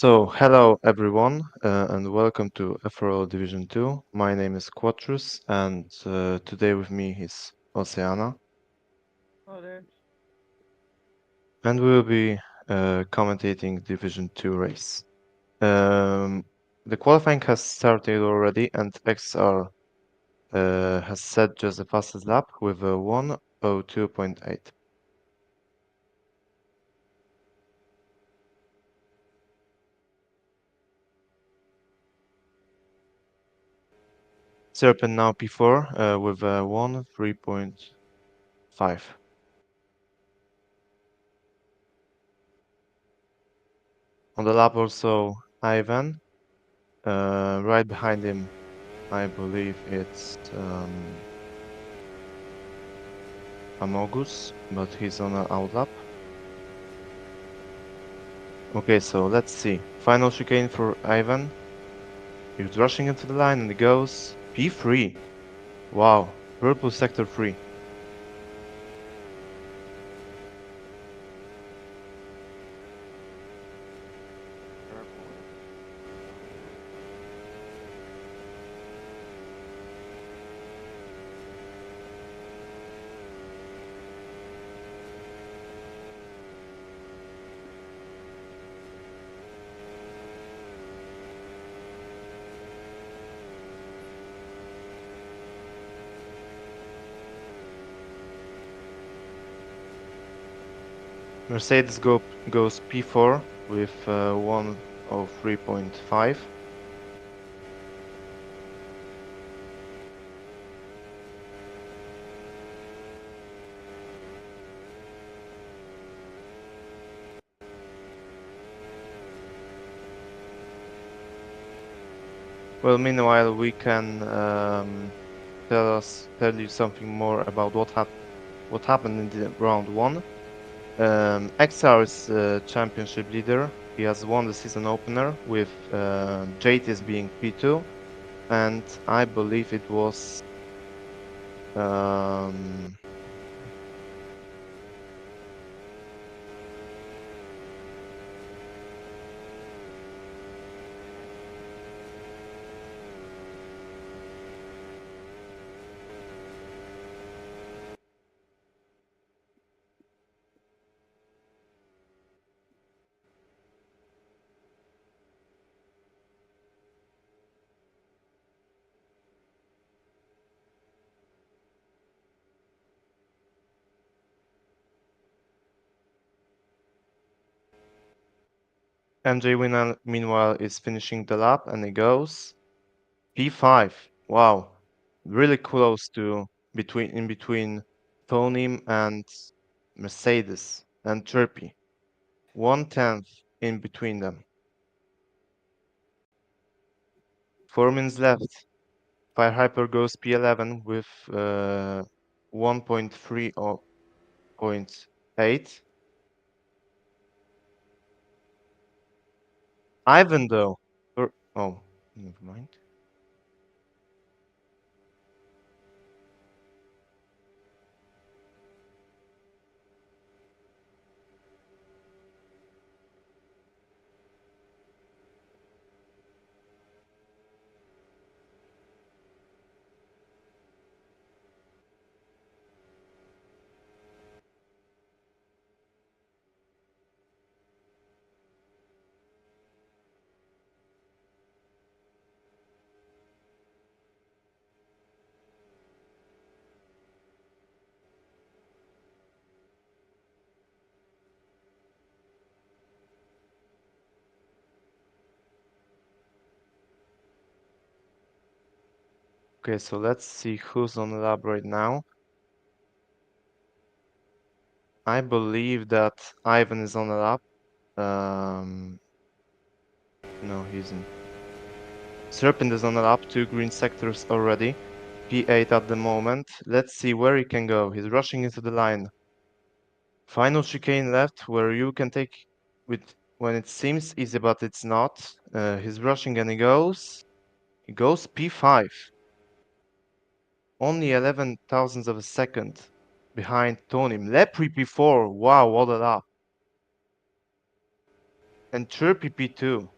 Hello everyone, and welcome to FRO Division 2. My name is Quatrus, and today with me is Oceana, Oh, there. and we will be commentating Division 2 race. Um, the qualifying has started already, and XR has set just the fastest lap with a 1:02.8. Serpent now P4 with a 1:03.5. On the lap also Ivan. Right behind him, I believe it's Amogus, but he's on an outlap. Okay, so let's see. Final chicane for Ivan. He's rushing into the line and he goes P3. Wow, purple sector 3. Purple. Mercedes goes P4 with 1:03.5. Well, meanwhile, we can tell you something more about what happened in the round one. XR is championship leader. He has won the season opener with JTS being P2, and I believe it was um, MJ Winner. Meanwhile, is finishing the lap, and he goes P5. Wow, really close to between Tonim and Mercedes and Chirpy. 1/10 in between them. 4 minutes left. Fire Hyper goes P11 with 1.3 or 0.8. Ivan though, oh, never mind. Okay, so let's see who's on the lab right now. I believe that Ivan is on the lab. No, he isn't. Serpent is on the lap, 2 green sectors already. P8 at the moment. Let's see where he can go. He's rushing into the line. Final chicane left where you can take with when it seems easy, but it's not. He's rushing and he goes. He goes P5. Only 11 thousandths of a second behind Tonim. Lepri P4. Wow, what a lap. and chirpy P2.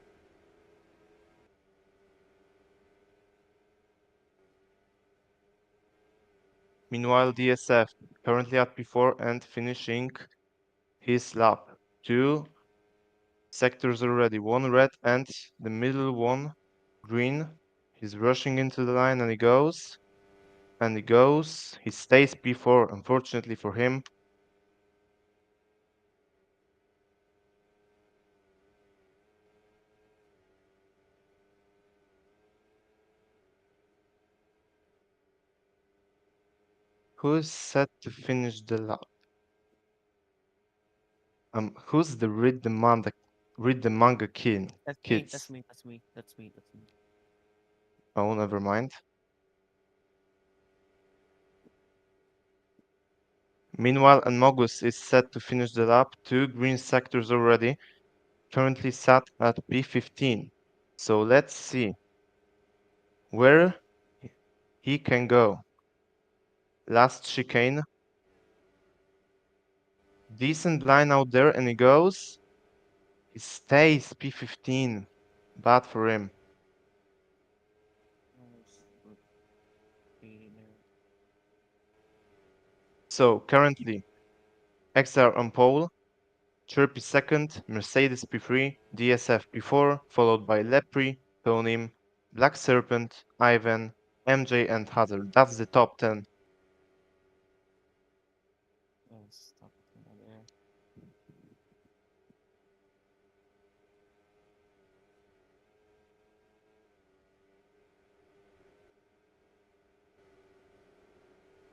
Meanwhile, DSF currently at P4 and finishing his lap. Two sectors already, one red and the middle one green. He's rushing into the line and he goes. And he goes. He stays P4, unfortunately for him. Who's set to finish the lap? Who's the read the manga kid? That's me. That's Kids. me. That's me. That's me. That's me. Oh, never mind. Meanwhile, Anmogus is set to finish the lap. Two green sectors already. Currently sat at P15. So let's see where he can go. Last chicane. Decent line out there and he goes. He stays P15. Bad for him. Would be there. So currently XR on pole, Chirpy second, Mercedes P3, DSF P4, followed by Lepri, Tonim, Black Serpent, Ivan, MJ and Hazard. That's the top 10. Stop it there.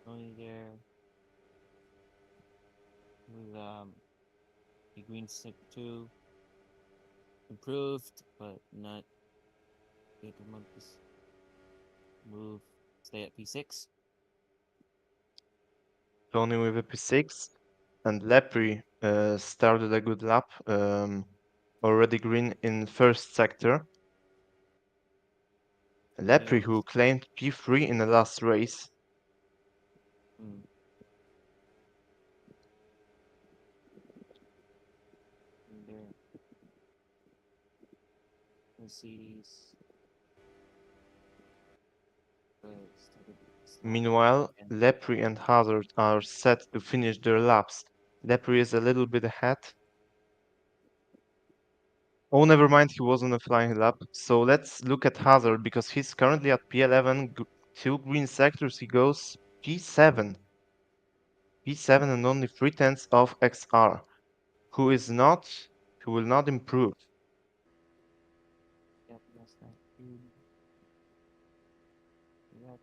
Only there with the green stick 2 improved, but not the other monkeys move. Stay at P6. Tony with a P6 and Lepri started a good lap. Already green in first sector. Lepri who Goes. claimed P3 in the last race. Mm. And there. Mercedes. Meanwhile, Lepri and Hazard are set to finish their laps. Lepri is a little bit ahead. Oh, never mind, he was on a flying lap. So let's look at Hazard because he's currently at P11, two green sectors. He goes P7. P7 and only 3/10 of XR, who is not, who will not improve. Yep, that's not good. Yep.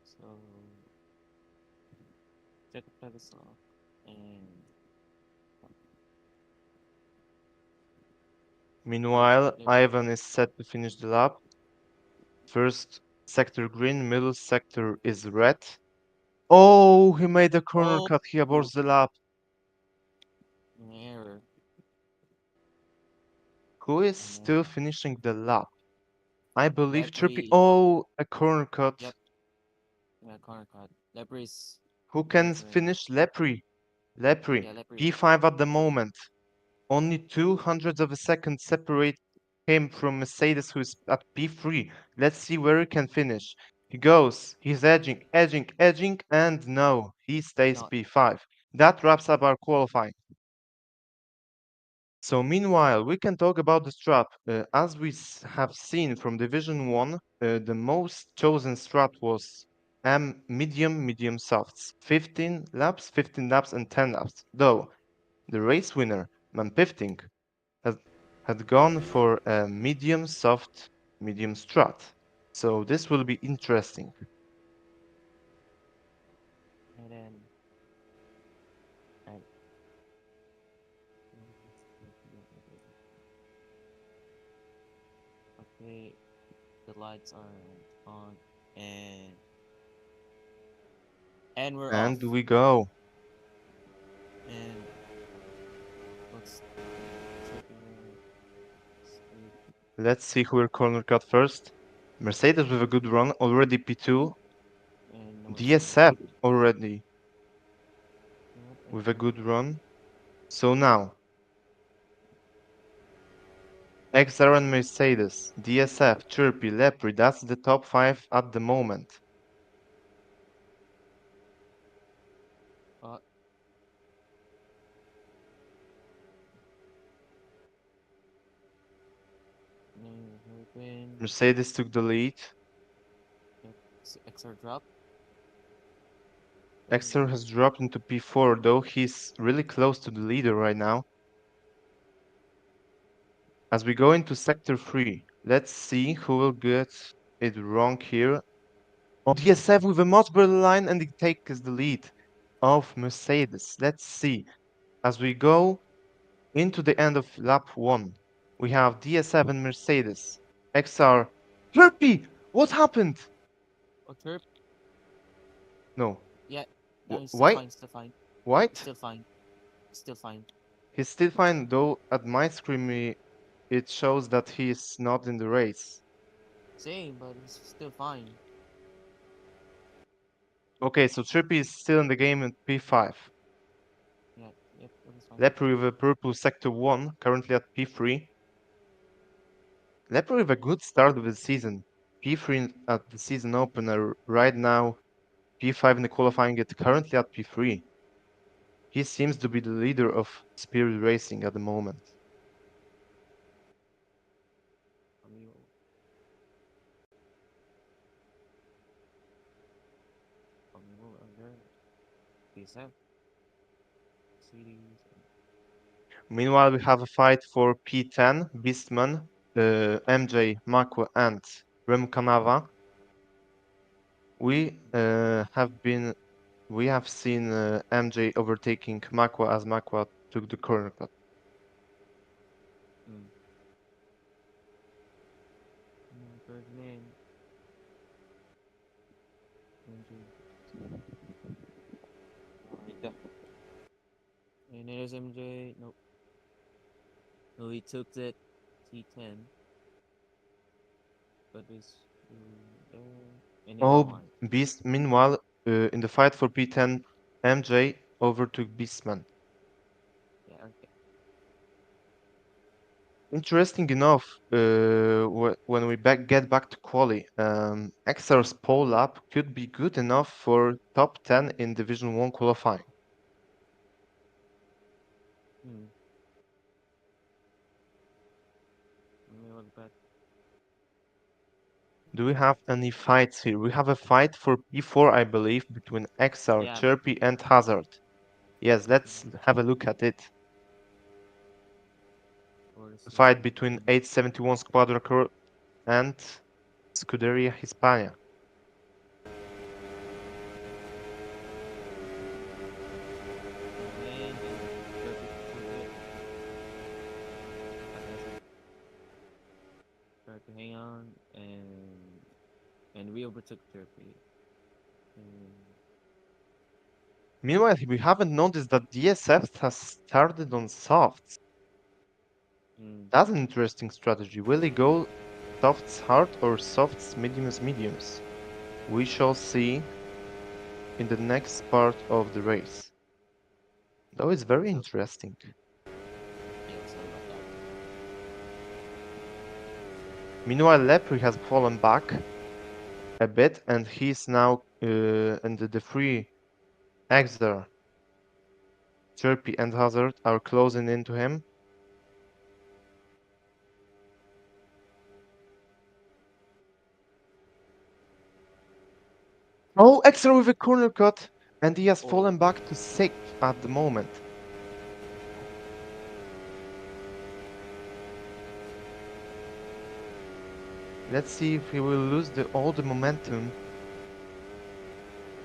So check the this off and Meanwhile, there we Ivan is set to finish the lap. First sector green, middle sector is red. Oh, he made a corner oh, cut. He aborts the lap. an error. Who is An still error. finishing the lap? I believe Trippy. Lebri. Oh, a corner cut. Yep. Yeah, corner cut. Lebri's Who going can for it. finish Lepri? Lepri. Yeah, Lebri. P5 at the moment. Only 200 of a second separate him from Mercedes, who's at P3. Let's see where he can finish. He goes. He's edging, edging, edging, and no, he stays Not. P5. That wraps up our qualifying. So meanwhile, we can talk about the strat. As we have seen from Division 1, the most chosen strat was medium, medium softs. 15 laps and 10 laps. Though, the race winner, Mampifting, has, had gone for a medium soft, medium strat. So this will be interesting. And then. Right. Okay. The lights are on and we're off. And we go. And let's check Let's see who will corner cut first. Mercedes with a good run, already P2. and no one's DSF already with a good run. So now, XR and Mercedes, DSF, Chirpy, Lepri, that's the top 5 at the moment. Uh, Hurricane. Mercedes took the lead. XR drop. XR has dropped into P4, though he's really close to the leader right now. As we go into Sector 3, let's see who will get it wrong here. Oh, DSF with a much better line and it takes the lead of Mercedes. Let's see. As we go into the end of lap 1, we have DSF and Mercedes. XR. Chirpy! What happened? Oh, Turp. No. Yeah. No, he's still Why? fine. Still fine. He's White? still fine. Still fine. He's still fine, though at my screen it shows that he is not in the race. Same, but he's still fine. Okay, so Chirpy is still in the game at P5. Yeah. Yep. That is fine. Lepri with a purple sector 1, currently at P3. Lepri with a good start of the season. P3 at the season opener, right now P5 in the qualifying, it currently at P3. He seems to be the leader of Spirit Racing at the moment. Amigo. Amigo. Under. DSF. Series. Meanwhile, we have a fight for P10, Beastman, MJ, Makwa, and Rem Kanava. We have seen MJ overtaking Makwa as Makwa took the corner cut. Mm. Ferdinand. MJ. And there's MJ. Nope. No, he took it. T10. But it's there. And he Oh, won. Beast. Meanwhile, in the fight for P10, MJ overtook Beastman. Yeah. Okay. Interesting enough, when we get back to quali, XR's pole lap could be good enough for top 10 in Division 1 qualifying. Hmm. Let me look back. Do we have any fights here? We have a fight for P4, I believe, between XR, Yeah. Chirpy, and Hazard. Yes, let's have a look at it. Or A this is fight between 871 Squadron and Scuderia Hispania. and perfect took it. But as I tried to hang on and we overtook Turkey. And Meanwhile, we haven't noticed that DSF has started on softs. mm, That's an interesting strategy. Will he go softs hard or softs mediums mediums? We shall see in the next part of the race. Though it's very so interesting. yeah, sorry about that. Meanwhile, Lepri has fallen back a bit and he's now and the three Exer, Chirpy and Hazard are closing into him. Oh, Exer with a corner cut and he has Oh, fallen back to 6th at the moment. Let's see if he will lose all the momentum.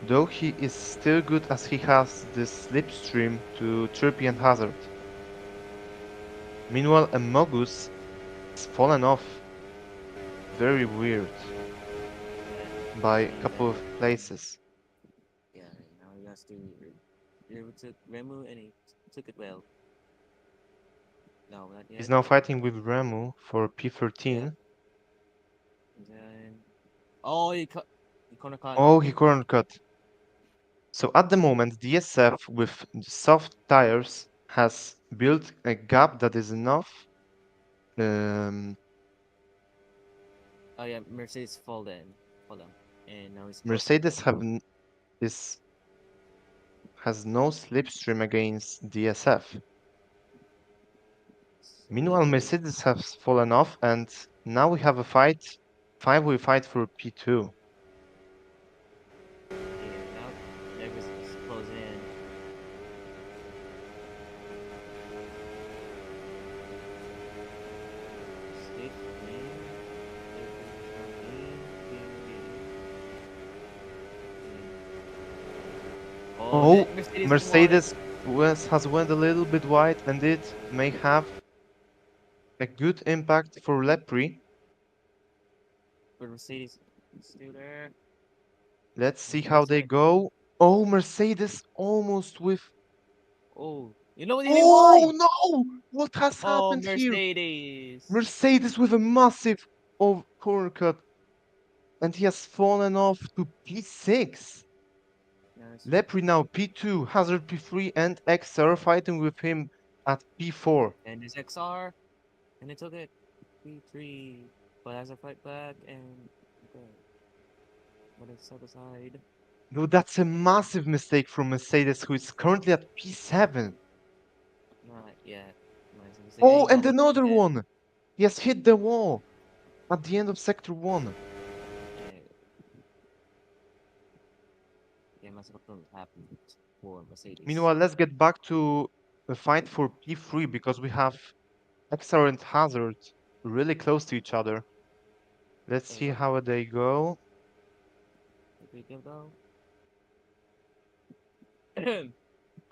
Though he is still good as he has this slipstream to Chirpy and Hazard. Meanwhile, a Mogus has fallen off. Very weird. yeah, By a see couple that. of places. Yeah, now he has to. He took Remu and he took it well. No, not He's yet. now fighting with Remu for Yeah, P13. and then oh, he corner cut. Oh, he corner cut. So at the moment, DSF with soft tires has built a gap that is enough Um, Oh yeah, Mercedes fall down, and now he's closing Mercedes again. is has no slipstream against DSF. So Meanwhile, Leopard, Mercedes has fallen off, and now we have a fight. 5-way fight for P2. yeah, now Leopard is closing in. Stiff in. Leopard is now Oh, Oh, Mercedes went wide. Mercedes has went a little bit wide, and it may have a good impact for Lepri. But Mercedes is still there. Let's Has see one how they second. go. Oh, Mercedes almost with. Oh, you know what? He went Oh wide. no! What has Oh, happened here? Mercedes. Mercedes with a massive corner cut, and he has fallen off to P6. Nice. Lepri now P2, Hazard P3, and XR fighting with him at P4. And there's XR, and they took it. P3, but has a fight back, and okay, but it's set aside. No, that's a massive mistake from Mercedes, who is currently at P7. Not yet. Nice mistake. And Oh, he's and almost another dead. one! He has hit the wall at the end of Sector 1. Yeah, yeah, must have happened for Mercedes. Meanwhile, let's get back to the fight for P3 because we have XR and Hazard really close to each other. Let's Okay, see how they go. we can go.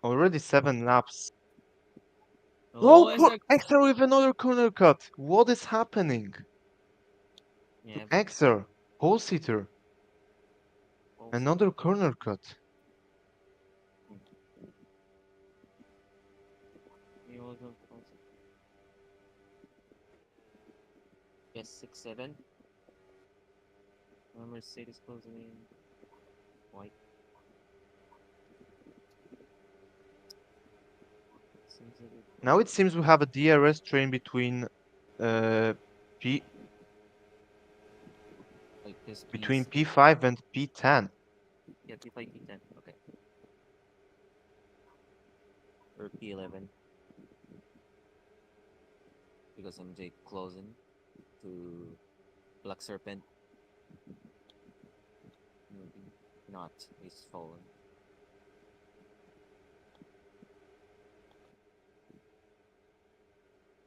Already 7 laps. Oh, Oh, it's a XR with another corner cut. What is happening to yeah. XR? Pole sitter. Also, Another corner cut. he was yes 6-7. Mercedes closing in. White. Seems like Now it seems we have a DRS train between uh, P like this between piece. P5 and P10. Yeah, P5, P10. Okay, or P11 because MJ closing to Black Serpent. Maybe not. He's fallen.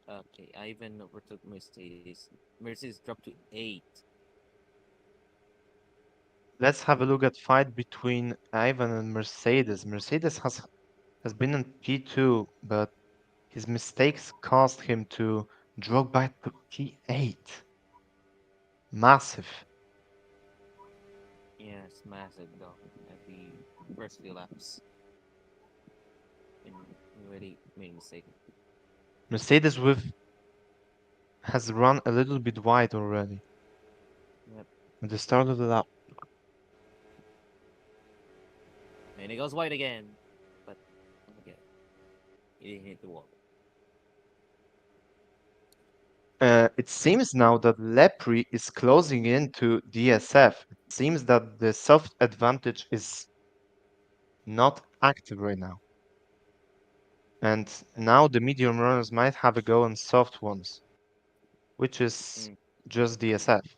Okay, Ivan overtook Mercedes. Mercedes dropped to 8. Let's have a look at fight between Ivan and Mercedes. Mercedes has been in P2, but his mistakes caused him to drop back to P8. Massive. Yeah, it's massive though. At the first few laps. And he already made a mistake. Mercedes with has run a little bit wide already Yep. at the start of the lap. And he goes wide again. But okay. He didn't hit the wall. It seems now that Lepri is closing into DSF. It seems that the soft advantage is not active right now. And now the medium runners might have a go on soft ones, which is Mm. just DSF.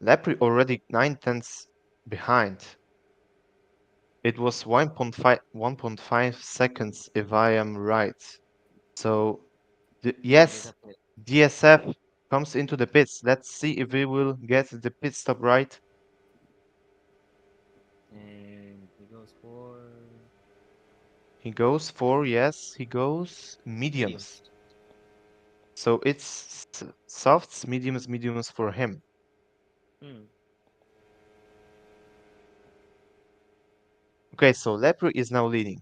Lepri already 9 tenths behind. It was 1.5 seconds if I am right. So Yeah, there's yes, a pit. DSF comes into the pits. Let's see if we will get the pit stop right. And he goes for He goes for, yes, he goes mediums. mediums. So it's softs, mediums, mediums for him. Hmm. Okay, so Lepre is now leading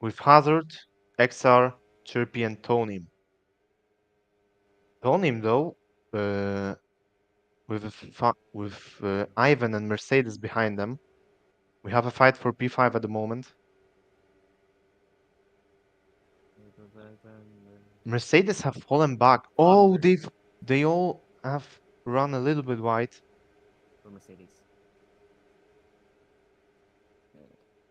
with Hazard, XR, Chirpy, and Tonim. Tonim, though, with Ivan and Mercedes behind them, we have a fight for P5 at the moment. Mercedes have fallen back. Oh, Under they all have run a little bit wide. for Mercedes.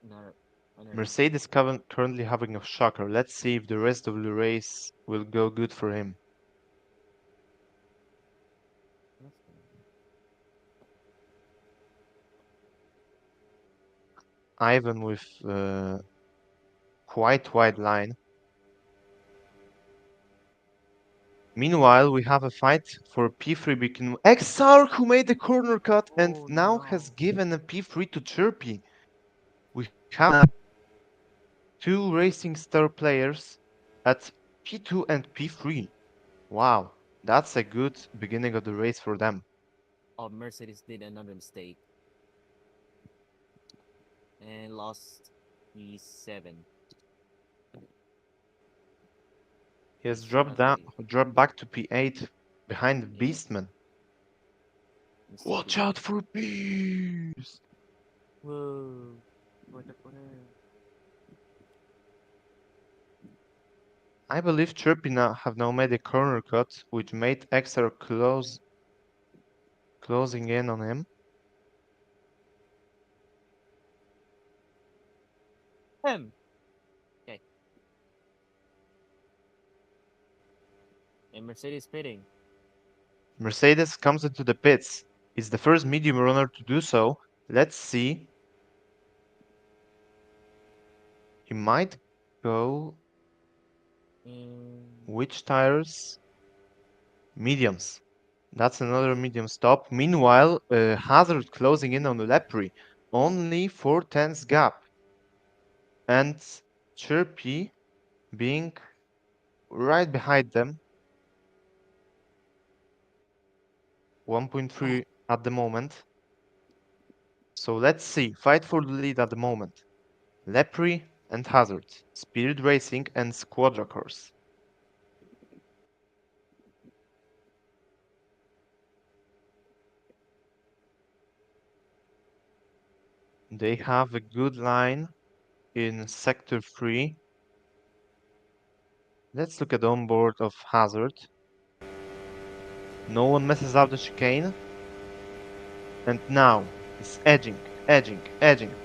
Not under. Mercedes currently having a shocker. Let's see if the rest of the race will go good for him. That's good. Ivan with quite wide line. Meanwhile, we have a fight for P3 between XR who made the corner cut and Oh now has no. given a P3 to Chirpy. We have two Racing Star players at P2 and P3. Wow, that's a good beginning of the race for them. Oh, Mercedes did another mistake and lost E7. He has He has a dropped back to P8 behind yeah Beastman. Watch Mercedes. out for Beast! Whoa. What the corner? I believe Chirpy have now made a corner cut, which made XR closing in on him. Him. Okay. And Mercedes pitting. Mercedes comes into the pits. He's the first medium runner to do so. Let's see. He might go And which tires? Mediums. That's another medium stop. Meanwhile, Hazard closing in on Lepre. Only 4 tenths gap. And Chirpy being right behind them. 1.3 at the moment. So let's see. Fight for the lead at the moment. Lepre and Hazard. Spirit Racing and Squadra Course. They have a good line in Sector 3. Let's look at the onboard of Hazard. No one messes up the chicane. And now he's edging,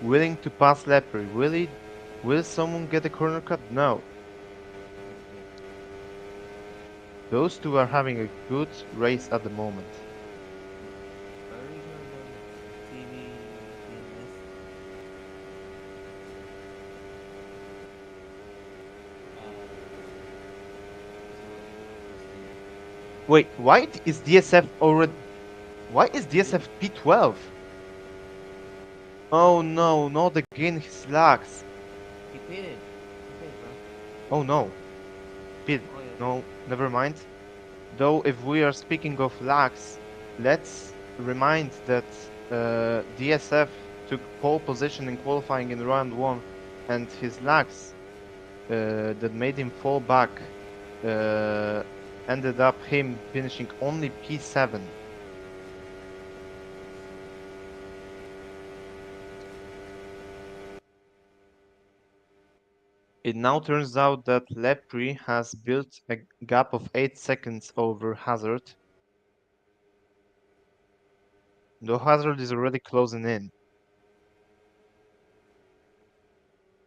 willing to pass Lepre. Will someone get a corner cut? No. Those two are having a good race at the moment. version of TV TNS. Wait, why is DSF already... Why is DSF P12? Oh no, not again his lags. He pitted. He pitted, bro. Oh no. Pit. Oh yeah. No, never mind. Though if we are speaking of lags, let's remind that DSF took pole position in qualifying in round 1 and his lags that made him fall back ended up him finishing only P7. It now turns out that Lepre has built a gap of 8 seconds over Hazard, though Hazard is already closing in.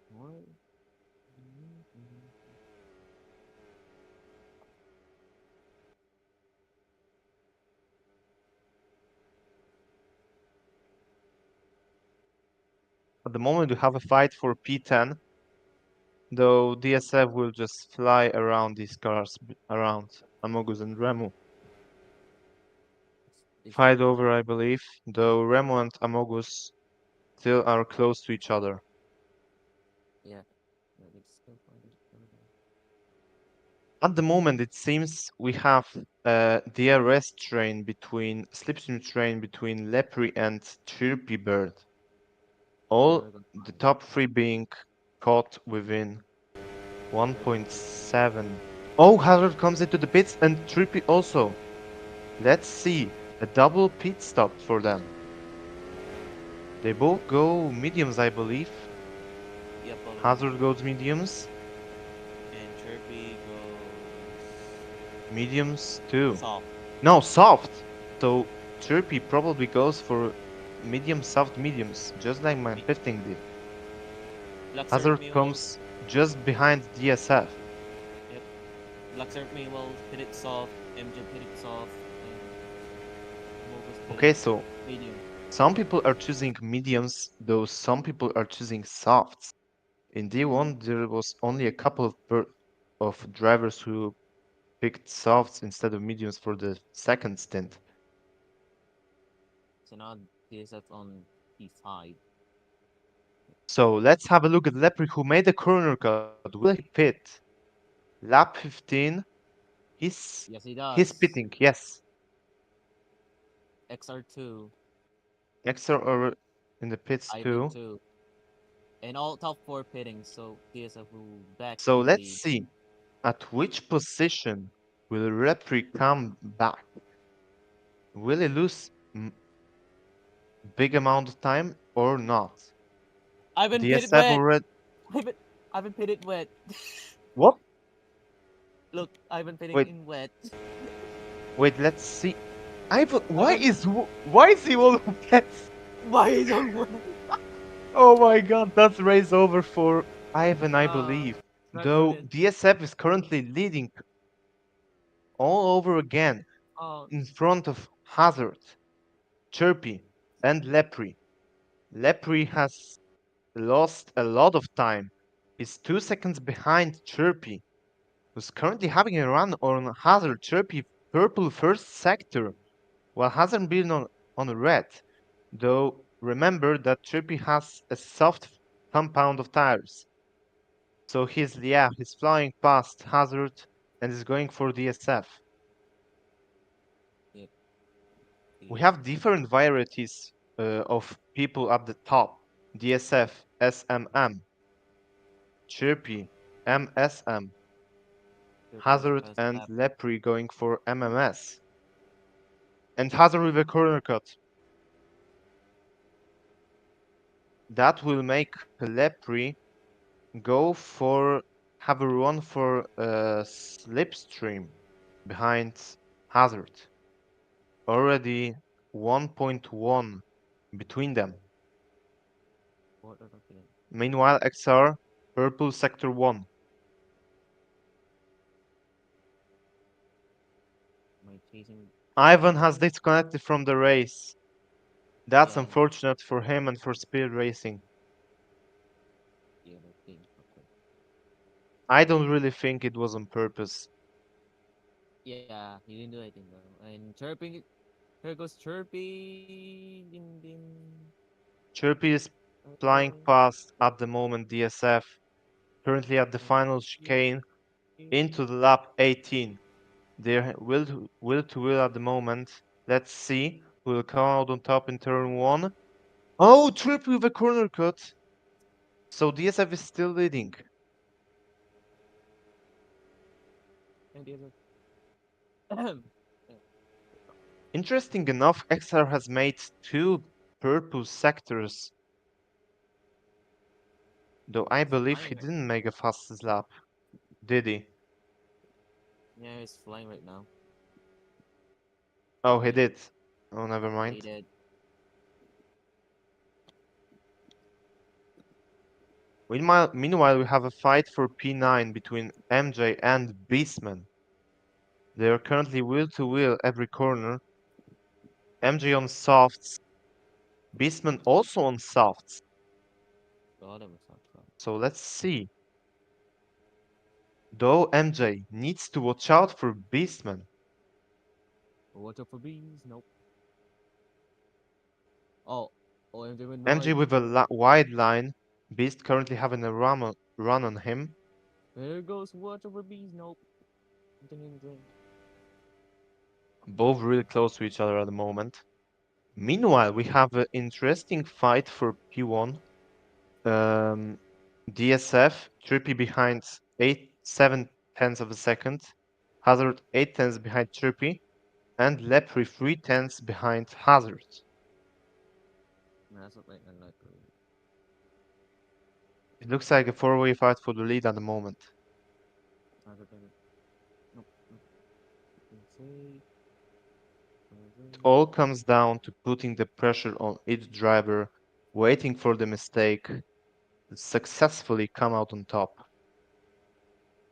What? At the moment we have a fight for P10, though DSF will just fly around these cars, around Amogus and Remu. It's Fight over, I believe, though Remu and Amogus still are close to each other. yeah. Yeah, it's still fine. At the moment, it seems we have DRS train between slipstream train between Lepre and Chirpy Bird. All the top 3 being caught within 1.7. Oh, Hazard comes into the pits and Chirpy also. Let's see, a double pit stop for them. They both go mediums, I believe. Yep, Hazard goes mediums. and Chirpy goes Mediums too. Soft. No, soft. So Chirpy probably goes for medium, soft, mediums, just like my Me- pifting did. Black Hazard me will. comes just behind DSF. Yep. Black me will hit it soft. MJ hit it soft. And Mogus hit it Okay, so medium. some people are choosing mediums, though some people are choosing softs. In D1, there was only a couple of drivers who picked softs instead of mediums for the second stint. So now DSF on P5. So let's have a look at Lepre who made a corner cut. Will he pit? Lap 15. Yes, he He's does. pitting, yes. XR2. Extra or in the pits Ivan too. 2. And all top 4 pitting, so DSF will back So in let's lead. see at which position will Lepre come back. Will he lose big amount of time or not? Ivan pitted DSF wet! already. Ivan, Ivan pitted wet. What? Look, Ivan pitting Wait, in wet. wait. Let's see. Ivan, Ivan, why is he all pets? why is on wet? Oh my God, that's race over for Ivan, I Uh, believe. track Though limit. DSF is currently leading all over again Uh, in front of Hazard, Chirpy, and Lepre. Lepre has lost a lot of time. He's 2 seconds behind Chirpy, who's currently having a run on Hazard. Chirpy purple first sector, while Hazard being on red. Though remember that Chirpy has a soft compound of tires. So he's flying past Hazard and is going for DSF. yep, We DSF. have different varieties of people at the top. DSF, SMM, Chirpy, MSM, Chirpy has the Hazard best and lap. Lepre going for MMS. And Hazard with a corner cut. That will make Lepre go for have a run for a slipstream behind Hazard. Already 1.1 between them. What are the Meanwhile, XR, purple sector 1. my chasing? Ivan has disconnected from the race. That's Yeah, unfortunate for him and for Speed Racing. yeah, the thing. Okay. I don't really think it was on purpose. Yeah, he didn't do anything though. And chirping, here goes chirpy. Ding ding. Chirpy is flying Uh, past at the moment DSF, currently at the and final chicane, into the lap 18. They're will to will at the moment. Let's see who will come out on top in turn 1. Oh, Chirpy with a corner cut. So DSF is still leading. and the other. Yeah, Interesting enough, XR has made 2 purple sectors, though I he's believe flying he right. didn't make a fastest lap, did he? Yeah, he's flying right now. Oh, he He, did. Oh, never yeah, he mind. did. Meanwhile, we have a fight for P9 between MJ and Beastman. They are currently wheel to wheel every corner. MJ on softs, Beastman also on softs. God, I'm so proud. So let's see. Though MJ needs to watch out for Beastman. Water for bees? Nope. Oh, OMG with MJ Mike. with a wide line. Beast currently having a run on him. There goes water for bees? Nope. Ding, ding. Both really close to each other at the moment. Meanwhile, we have an interesting fight for P1. Um, DSF, Trippy behind 7 tenths of a second. Hazard 8 tenths behind Trippy. And Lepre 3 tenths behind Hazard. That's not like It looks like a four-way fight for the lead at the moment. nope, nope. Wait. It Over. all comes down to putting the pressure on each driver, waiting for the mistake to successfully come out on top.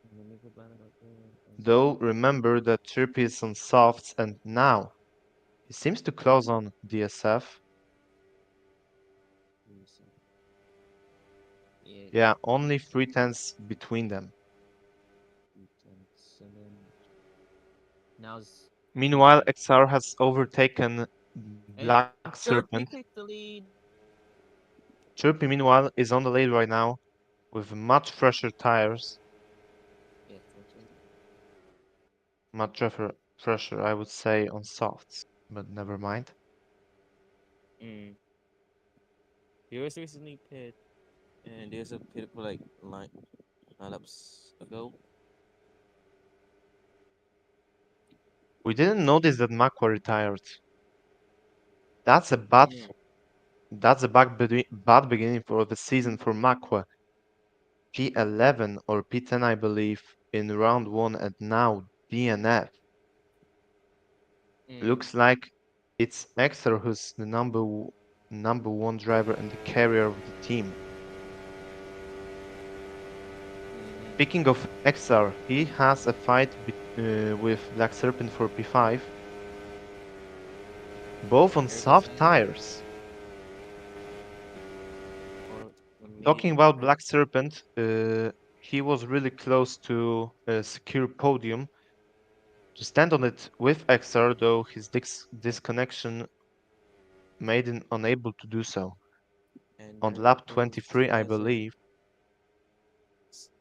And then make a banner up there. And Though remember that Chirpy is on softs and now he seems to close on DSF. reset. Yeah, Yeah, only 3 tenths between them. 3 10 7. Now's Meanwhile, DSF. XR has overtaken And Black Serpent. Chirpy takes the lead. Chirpy, meanwhile, is on the lead right now with much fresher tires. Yeah, fresher. Much fresher, I would say, on softs, but never mind. Mm. He was recently pit, and there's a pit for like lineups ago. We didn't notice that Makwa retired. That's a bad, Mm. that's a bad beginning for the season for Makwa. P11 or P10, I believe, in round one, and now DNF. Mm. Looks like it's Exeter who's the number one driver and the carrier of the team. Mm. Speaking of Exeter, he has a fight with Black Serpent for P5, both on Here goes soft Ezra. tires. Or on Talking medium. about Black Serpent, he was really close to a secure podium to stand on it with Exeter, though his disconnection made him unable to do so. And On there lap goes 23, I Hazard. believe.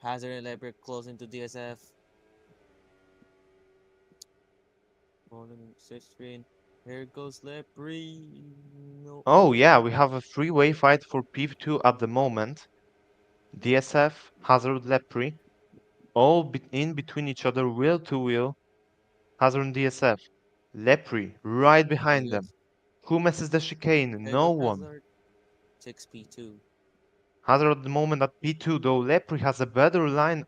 Hazard and Lebrick close into DSF. Rolling switch screen. Here goes Lepri. No, Oh yeah, we have a three-way fight for P2 at the moment. DSF, Hazard, Lepri, all in between each other, wheel to wheel. Hazard and DSF. Lepri, right here behind them. goes Who messes the chicane? here No goes one. Hazard. 6P2. Hazard at the moment at P2, though Lepri has a better line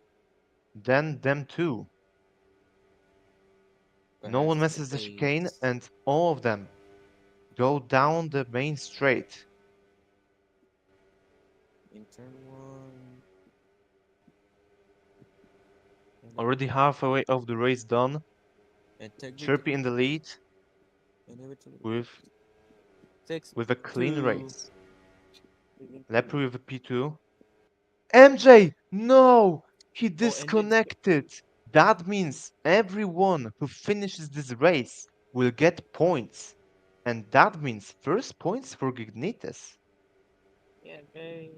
than them two. No one Perhaps it's a messes the chicane, phase. and all of them go down the main straight. In turn one. And then Already halfway of the race done. and technically Chirpy in the lead inevitably with six with a clean two. race. Even two. Lepri with a P2. MJ! No! He Oh, and it's disconnected. That means everyone who finishes this race will get points. And that means first points for Gignitas. yeah, very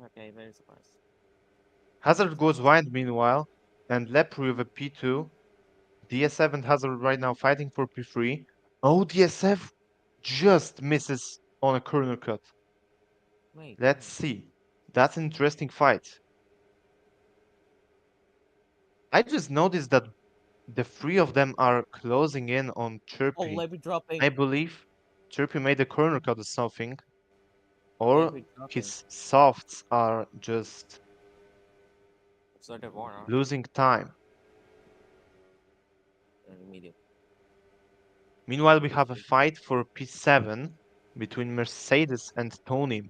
okay, very surprised. Hazard goes wide meanwhile, and Lepri with a P2. DSF and Hazard right now fighting for P3. Oh, DSF just misses on a corner cut. Wait, Let's wait. see. That's an interesting fight. I just noticed that the three of them are closing in on Oh, Chirpy. Lebby dropping. I believe Chirpy made a corner cut or something, or Lebby dropping. his softs are just Sort of Warner. losing time. Medium. Meanwhile, we This have a is fight for P7 between Mercedes and Tony.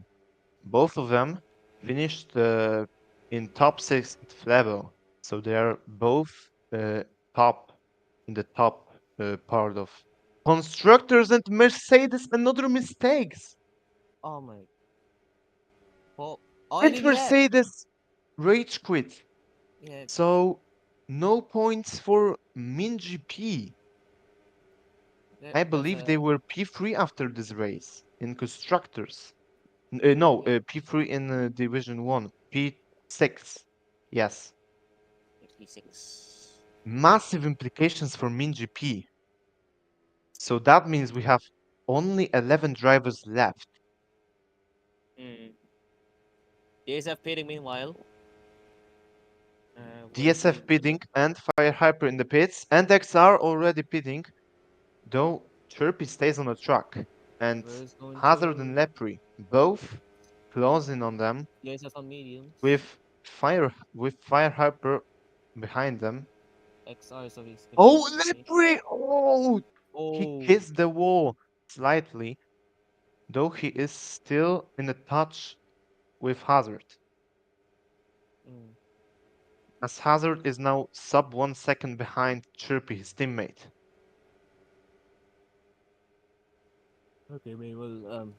Both of them finished in top six level, so they are both top in the top part of constructors and Mercedes. Another mistakes. oh my. Oh, oh, and And he left. Mercedes rage quit. Yeah, So no points for MinGP. I that's believe they a were P3 after this race in constructors. No, yeah, P3 in Division 1. P6. Yes. 56. Massive implications for MinGP. So that means we have only 11 drivers left. Mm. DSF pitting meanwhile. DSF Waiting for the pitting and Fire Hyper in the pits, and XR already pitting, though Chirpy stays on the track. And where's going Hazard and to Lepri both closing on them DSF on mediums. with Fire Hyper behind them. XR, so he's gonna Oh, use me. Lepre! Oh, he Oh. kissed the wall slightly, though he is still in a touch with Hazard, Mm. as Hazard is now sub 1 second behind Chirpy, his teammate. Okay, maybe we'll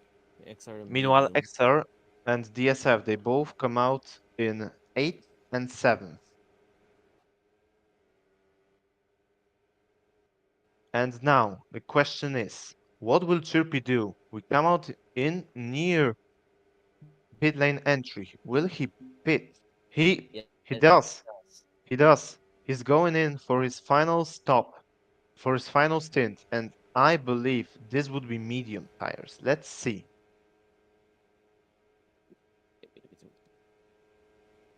XR Meanwhile, medium. XR and DSF, they both come out in 8th and 7th. And now the question is, what will Chirpy do? We come out in near pit lane entry. Will he pit? He Yes, does. yes. He does. He's going in for his final stop, for his final stint, and I believe this would be medium tires. Let's see.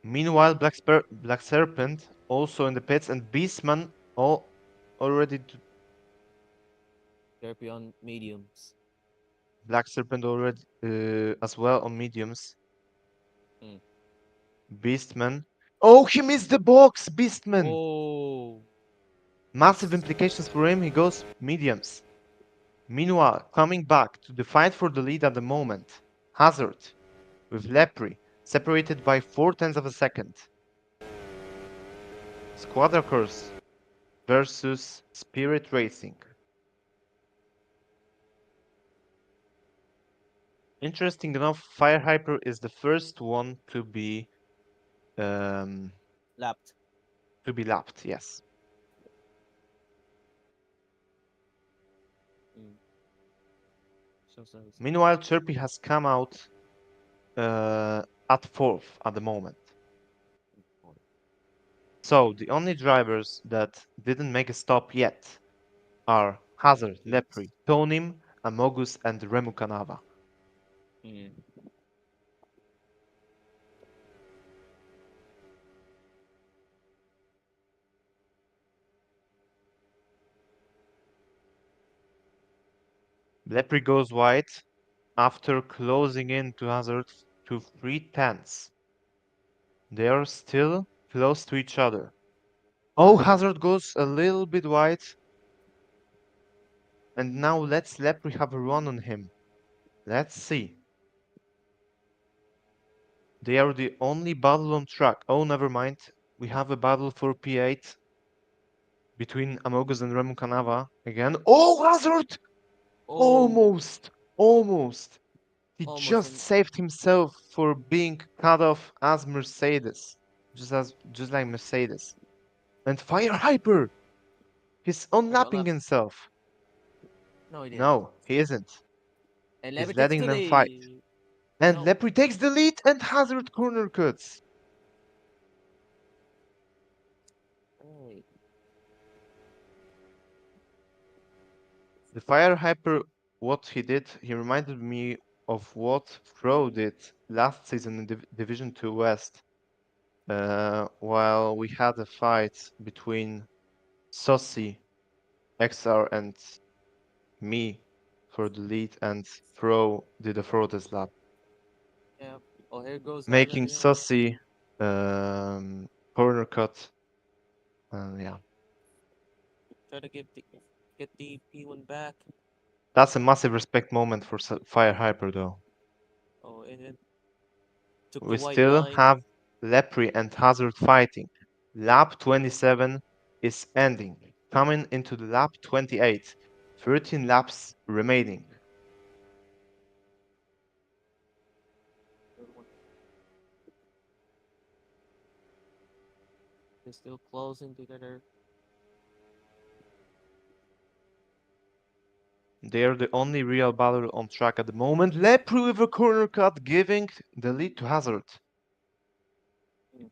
Meanwhile, Black Serpent also in the pits, and Beastman all already Therapy on mediums. Black Serpent already as well on mediums. Mm. Beastman. Oh, he missed the box, Beastman. Oh. Massive implications for him. He goes mediums. Meanwhile, coming back to the fight for the lead at the moment, Hazard with Lepri separated by 4/10 of a second. Squadra versus Spirit Racing. Interesting enough, Fire Hyper is the first one um, Lapped. to be lapped. Yes. Mm. So size. Meanwhile, Chirpy has come out at fourth at the moment. So the only drivers that didn't make a stop yet are Hazard, Yes. Lepri, Tonim, Amogus, and Remu Kanava. Mm. Lepri goes wide after closing in to Hazard to 3/10. They are still close to each other. Oh, Hazard goes a little bit wide, and now let's Lepri have a run on him. Let's see. They are the only battle on track. Oh, never mind. We have a battle for P8 between Amogus and Remu Kanava again. Oh, Hazard! Oh. Almost! Almost! He Almost. just And saved himself for being cut off as Mercedes. Just like Mercedes. And Fire Hyper! He's I got unlapping left. himself. No, he didn't. No, he isn't. And He's Lever takes letting the them fight. lead. And No. Lepri takes the lead and Hazard corner cuts. Hey. The Fire Hyper, what he did, he reminded me of what Fro did last season in Division 2 West. While we had a fight between Saucy, XR, and me for the lead, and Fro did a Frodes lap, Yeah. Oh, here goes Hazard making again. Saucy corner cut. Yeah, Try to get the P1 back. that's a massive respect moment for Fire Hyper, though. Oh, and it took the We white still line. have Lepri and Hazard fighting. Lap 27 is ending, coming into the lap 28. 13 laps remaining. They're still closing together. They are the only real battle on track at the moment. Lepri with a corner cut, giving the lead to Hazard. Mm.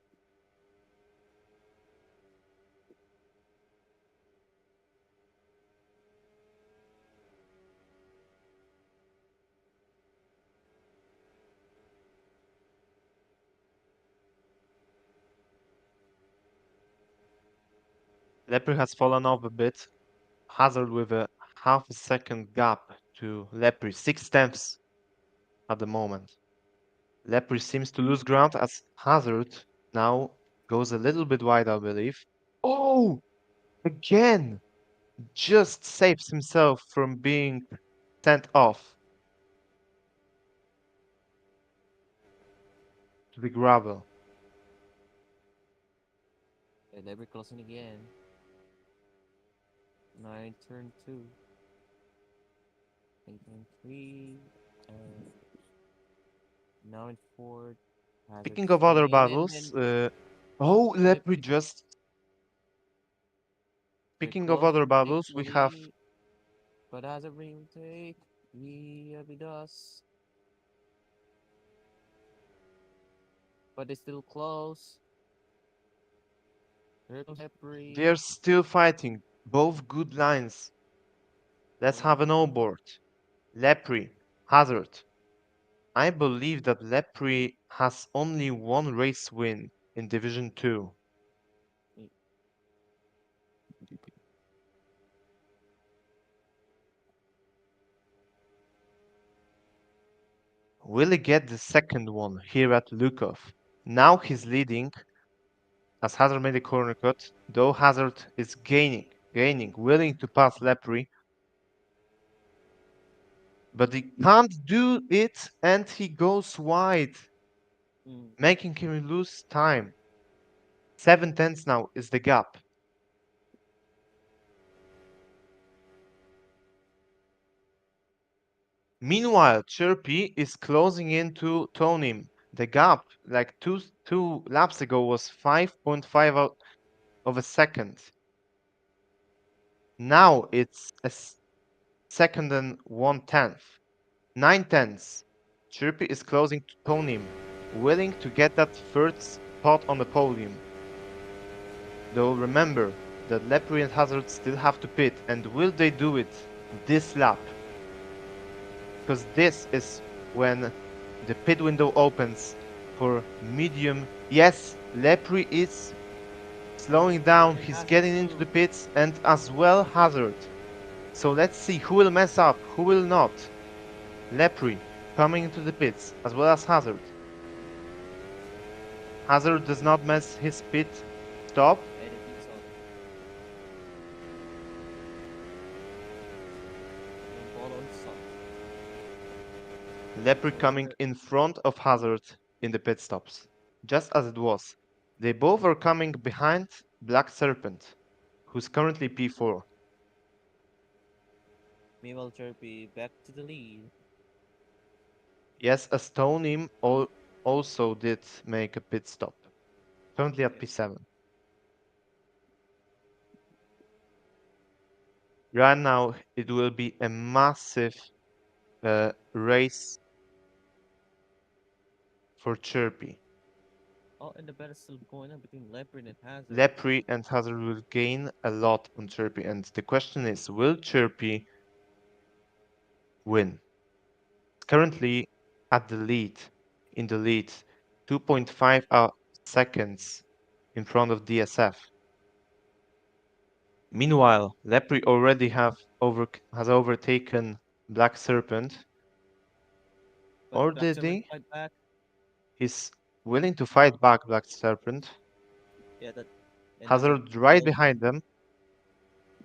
Lepri has fallen off a bit. Hazard with a half a second gap to Lepri, 6/10 at the moment. Lepri seems to lose ground as Hazard now goes a little bit wide, I believe. Oh! Again, just saves himself from being sent off to the gravel. Yeah, they were closing again. 9 turn 2. 8 turn 3. And now in 4. Hazard Speaking of other fade and battles, then oh, Lepre Leopard. just. They're Speaking of other closing battles, we have equally. But Hazard retake. Yeah, he does. But they still close. Here comes they're Leopard. still fighting. Both good lines. Let's have an all Mm-hmm. board. Lepre, Hazard. I believe that Lepre has only one race win in Division 2. Will he get the second one here at Lukov? Now he's leading as Hazard made a corner cut, though Hazard is gaining, willing to pass Lepre, but he can't do it and he goes wide, Mm. making him lose time. 7 tenths now is the gap. Meanwhile, Chirpy is closing into Tonim. The gap, like two laps ago, was 5.5 out of a second. Now it's a second and 1/10. 9 tenths. Chirpy is closing to Tonim, willing to get that third spot on the podium. Though remember that Lepre and Hazard still have to pit, and will they do it this lap? Because this is when the pit window opens for medium. Yes, Lepre is slowing down, And he's Hazard getting into the too. pits, and as well Hazard. So let's see who will mess up, who will not. Lepre coming into the pits, as well as Hazard. Hazard does not mess his pit stop. Anything so. And ball on stop. Lepre So coming Hazard. in front of Hazard in the pit stops, just as it was. They both are coming behind Black Serpent, who's currently P4. Meanwhile, Chirpy back to the lead. Yes, Astonim also did make a pit stop, currently at Yeah. P7. Right now, it will be a massive race for Chirpy. Oh, and the battle still going on between Leopard and Hazard. Lepre and Hazard will gain a lot on Chirpy, and the question is, will Chirpy win? Currently at the lead, in the lead, 2.5 seconds in front of DSF. Meanwhile, Lepre already has overtaken Black Serpent, But or Black did Serpent he? fight back. He's willing to fight back Black Serpent. Yeah, that. And Hazard Hazard right close. behind them.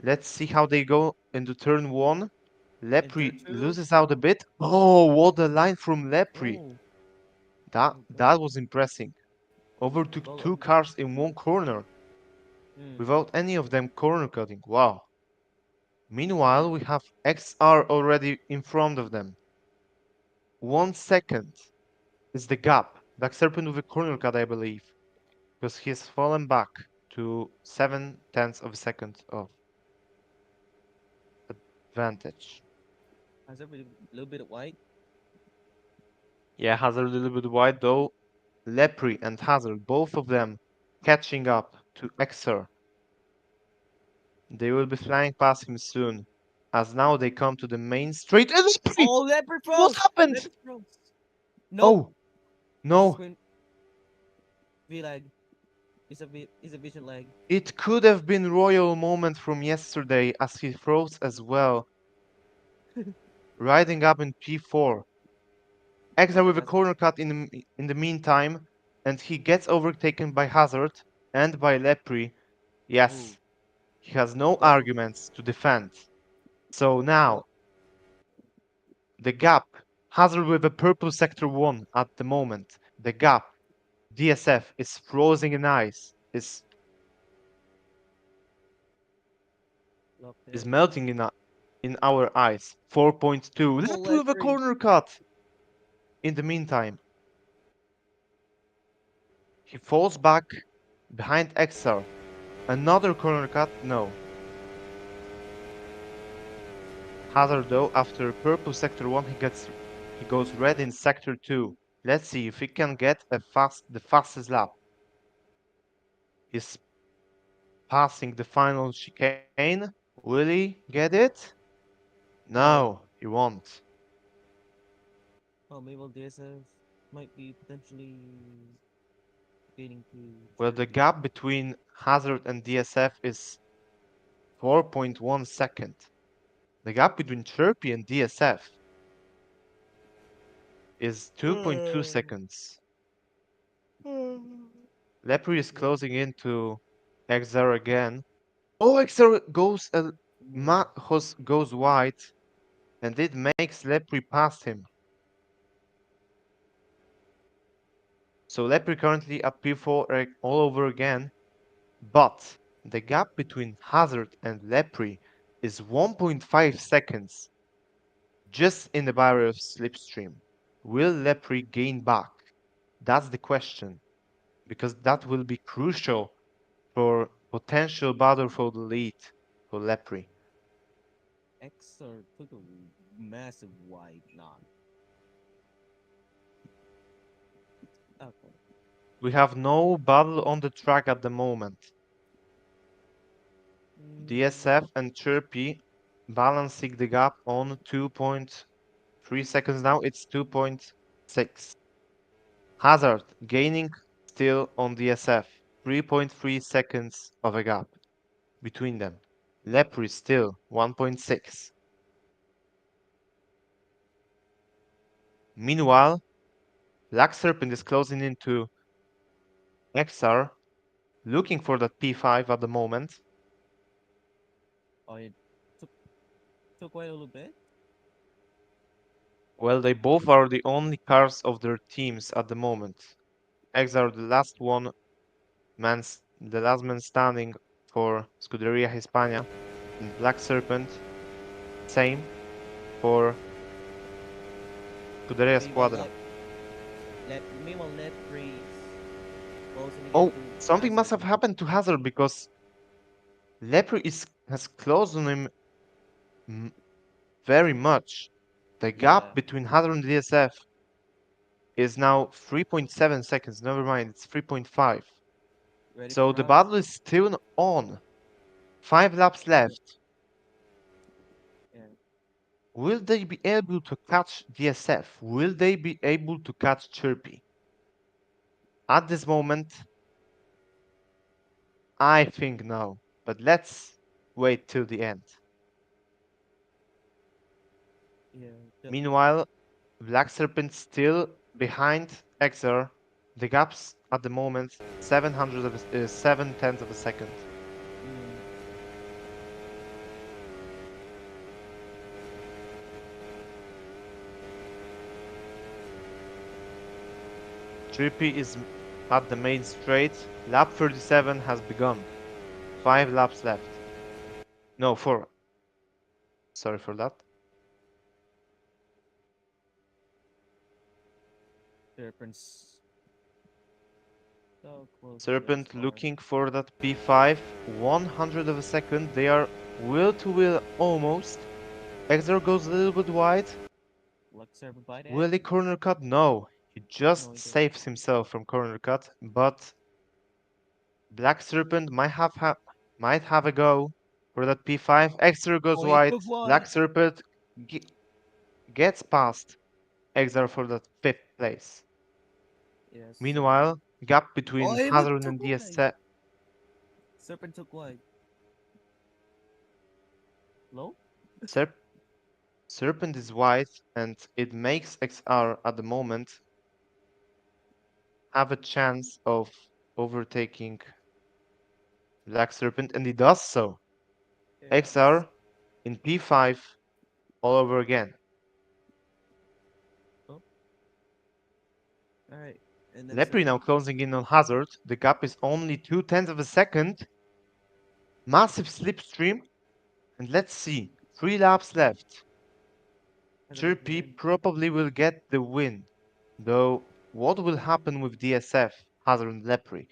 Let's see how they go into turn 1. And turn Lepre 2. loses out a bit. Oh, what a line from Lepre. Oh, That my God. that was impressive. Overtook Ball two on the. cars in one corner Mm. without any of them corner cutting. Wow. Yeah. Meanwhile, we have XR already in front of them. 1 second is the gap. Black Serpent with a corner cut, I believe, because he's fallen back to 7 tenths of a second of advantage. Hazard with a little bit of white. Yeah, Hazard a little bit wide though. Lepre and Hazard, both of them catching up to XR. They will be flying past him soon, as now they come to the main straight. And Lepre! Oh, Leopard What froze! happened? Leopard froze! Nope. Oh, This is no. going V lag. It's a vision lag. It could have been Royal moment from yesterday as he froze as well, riding up in P4. Exar with a Hazard. corner cut in the meantime, and he gets overtaken by Hazard and by Lepre. Ooh. Yes, He has no Go. arguments to defend. So now, the gap. Hazard with a purple sector 1 at the moment. The gap. DSF is frozen in ice. Locked Is it. melting in our eyes. 4.2. Oh, Left let with a free. corner cut. In the meantime, he falls back behind XR. Another corner cut? No. Hazard though, after purple sector 1, he goes red in sector 2. Let's see if he can get the fastest lap. He's passing the final chicane. Will he get it? No. No, he won't. Oh, maybe DSF might be potentially getting to Well, the Chirpy. gap between Hazard and DSF is 4.1 second. The gap between Chirpy and DSF is 2.2 seconds. Lepre is Yep. closing into XR again. Oh, XR Mm. goes wide, and it makes Lepre pass him. So Lepre currently at P4 all over again, but the gap between Hazard and Lepre is 1.5 seconds, just in the barrier of slipstream. Will Lepre gain back? That's the question, because that will be crucial for potential battle for the lead for Lepre. Xer took a massive wide knock. Okay. We have no battle on the track at the moment. Mm, DSF and Chirpy balancing the gap on 2.3 seconds now. It's 2.6. Hazard gaining still on DSF. 3.3 seconds of a gap between them. Lepre still 1.6. Meanwhile, Black Serpent is closing into XR, looking for that P5 at the moment. oh, it took quite a little bit. Well, they both are the only cars of their teams at the moment. XR the last the last man standing for Scuderia Hispania, and Black Serpent same for Scuderia Meanwhile, Squadra. let freeze closing again Oh, to something must Hazard. have happened to Hazard because Lepre has closed on him m- very much. The Yeah, gap between Hazard and DSF is now 3.7 seconds. Never mind, it's 3.5. ready for So the round. battle is still on. 5 laps left. Yeah, Will they be able to catch DSF? Will they be able to catch Chirpy? At this moment, I think no. But let's wait till the end. yeah. Meanwhile, Black Serpent still behind Exer. The gaps at the moment 7 tenths of a second. Mm, Chirpy is at the main straight. Lap 37 has begun. 5 laps left. No, 4. Sorry for that. Serpent's so close to get his Serpent car. looking for that P5, 100 of a second. They are will to will almost. Exer goes a little bit wide. Like Serpent by that? Will he corner cut? No. He No, just he didn't. saves himself from corner cut, but Black Serpent might have a go for that P5. Exer goes Oh, he wide. took one. Black Serpent ge- gets past Exer for that 5th place. Yes, Serpent. Meanwhile, gap Oh, between he Hazard took and wide. DSF. Serpent took wide. Low? Serpent is white, and it makes XR at the moment have a chance of overtaking Black Serpent, and he does so. Yes. XR in P5 all over again. Oh, all right. And then Lepri now second. closing in on Hazard. The gap is only 2/10 of a second. Massive slipstream. And let's see. 3 laps left. Hazard will get Chirpy in. probably will get the win. Though, what will happen with DSF, Hazard and Lepri?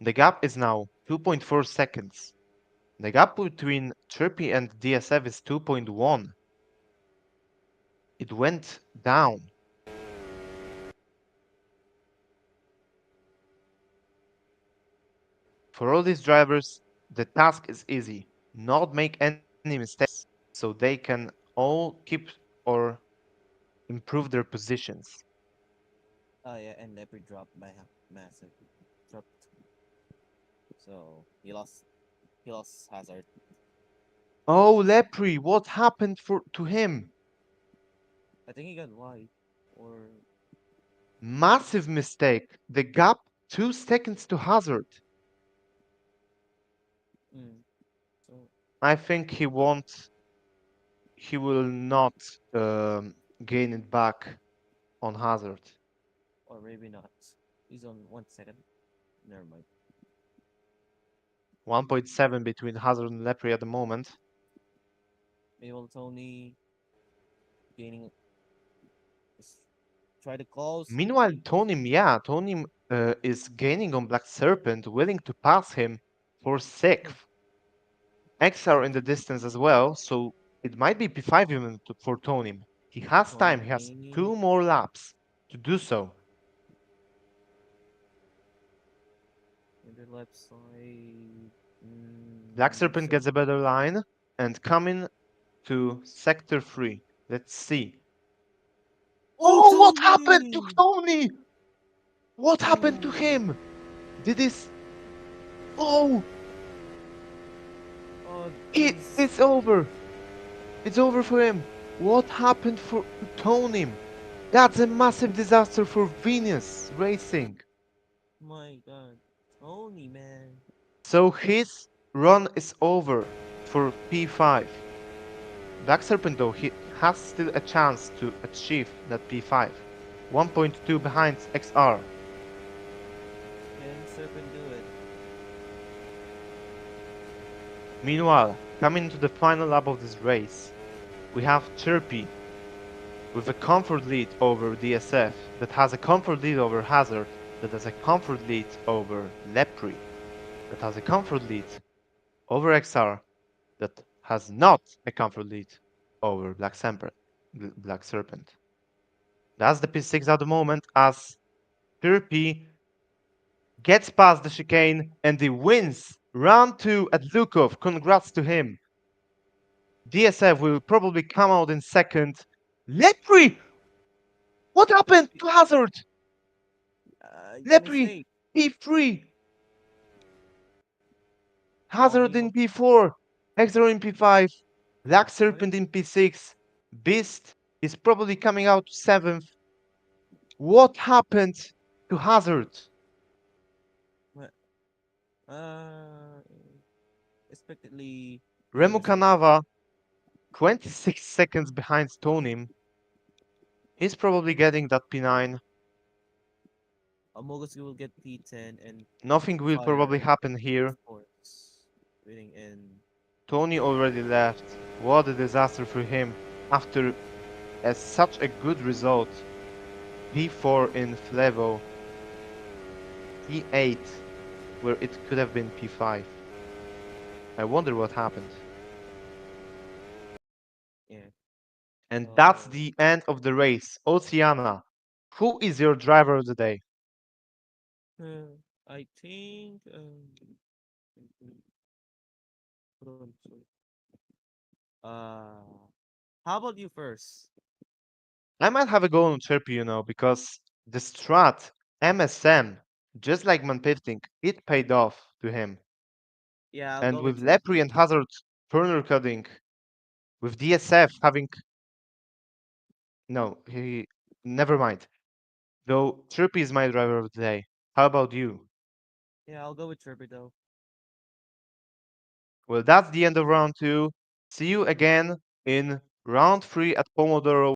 The gap is now 2.4 seconds. The gap between Chirpy and DSF is 2.1. It went down. For all these drivers, the task is easy. Not make any mistakes so they can all keep or improve their positions. Oh yeah, and Leopard dropped by massive. Dropped. So he lost Hazard. Oh, Lepri, what happened to him? I think he got wide. Or Massive mistake. The gap 2 seconds to Hazard. so I think he will not um, gain it back on Hazard. or maybe not. He's on 1 second. Never mind. 1.7 between Hazard and Lepri at the moment. Maybe Tony gaining is try to close. Meanwhile, Tonim, yeah, Tonim is gaining on Black Serpent, willing to pass him for sixth. XR in the distance as well, so it might be P5 even for Tonim. He has time, Tony he has gaining 2 more laps to do so. in the left side. Black Serpent So gets a better line and coming to sector 3. Let's see. oh Oh, what happened to Tony! Tony? What happened to Oh, him? Did this? Oh, oh, it, this. it's over. It's over for him. What happened to Tony? That's a massive disaster for Venus Racing. My God, Tony, man. So his run is over for P5. Black Serpent though, he has still a chance to achieve that P5. 1.2 behind XR. Can Serpent do it? Meanwhile, coming into the final lap of this race, we have Chirpy with a comfort lead over DSF that has a comfort lead over Hazard, that has a comfort lead over Lepri, that has a comfort lead over XR, that has not a comfort lead over Black Serpent. That's the P6 at the moment as Chirpy gets past the chicane and he wins round 2 at Lukov. Congrats to him. DSF will probably come out in second. Lepri! What happened to Hazard? Lepri Mistake. P3. Oh, Hazard in meanwhile, P4. Extra in P5. Black what? Serpent in P6. Beast is probably coming out 7th. What happened to Hazard? What? Uh, expectedly he Remu mistake. Kanava, 26 seconds behind Stonim. He's probably getting that P9. Amogus will get P10 and Nothing will Fire, probably happen of here. course, winning in. Tony already left. What a disaster for him after such a good result. P4 in Flevo, P8 where it could have been P5. I wonder what happened. Yeah. And that's So the end of the race. Oceana, who is your driver of the day? I think hold on, sorry. How about you first? I might have a go on Chirpy, because the strat MSM, just like Manpifting, it paid off to him. Yeah, I'll And go with with Lepri and Chirpy. Hazard corner cutting, with DSF having no, he never mind. Though Chirpy is my driver of the day. How about you? Yeah, I'll go with Chirpy though. Well, that's the end of round two. See you again in round three at Pomodoro